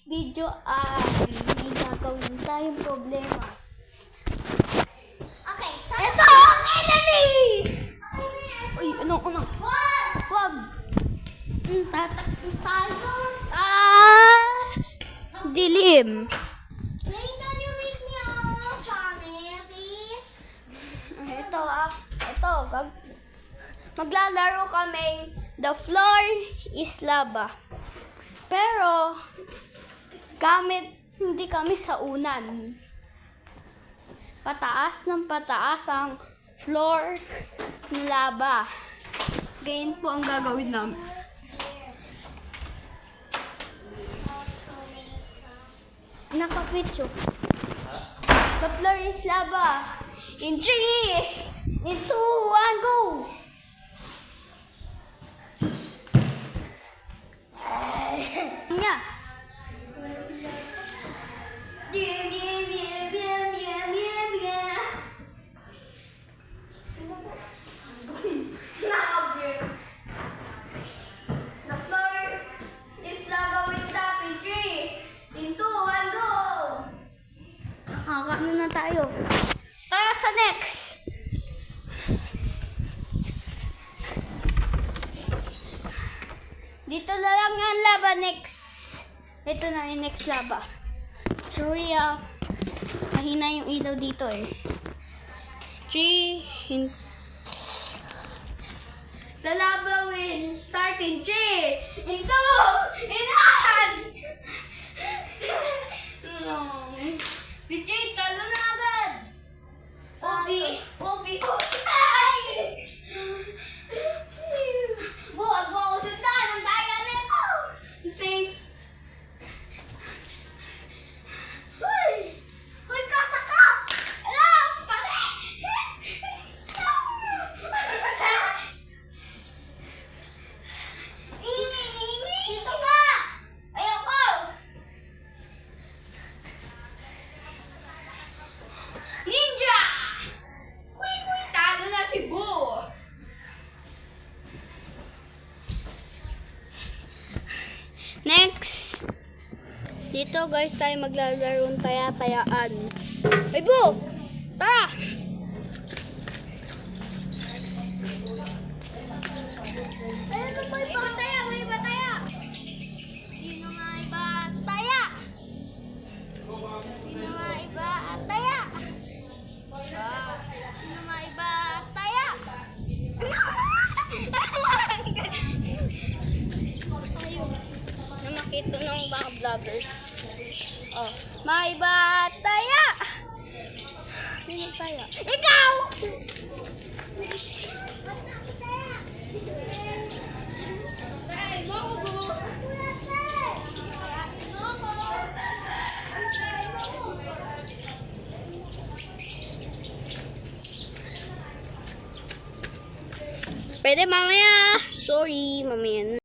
video ay may gagawin tayong problema. Okay, so Ito ang enemies! Uy, ano? Wag! Tatakbo tayo sa dilim. Lane, can you make me a channel, please? Ito maglalaro kami The Floor is Lava. Pero hindi kami sa unan. Pataas ng pataas ang floor ng lava. Ganyan po ang gagawin namin. Nakapityo. The floor is lava. In 3, in 2, 1, go! Nya. The floor is lava with tap in 3, in 2, 1, go! Nakakaano na tayo. Tara sa next! Dito na lang ang lava next. Ito na yung next lava. Sorry mahina yung ilaw dito eh. 3 hints. The lava will start in 3, in 2, in 1! No. Si Jade, talo na agad! Obi! Ay! Buwag mo ako sa ng daya nito! Safe! Hoy, kasa ka! Alam! Pare! Ini! Dito ka! Ayoko! Ninja! Talo na si Boo! Next! Dito guys tayo maglalaro ng taya-tayaan. Ay Boo! Tara! May bataya! May bataya! Sino nga iba taya? Sino nga iba taya? Sino nga iba taya? Na makita ng mga vloggers. Oh, may bataya! Sino taya? Ikaw! Pwede mamaya. Sorry, mamaya.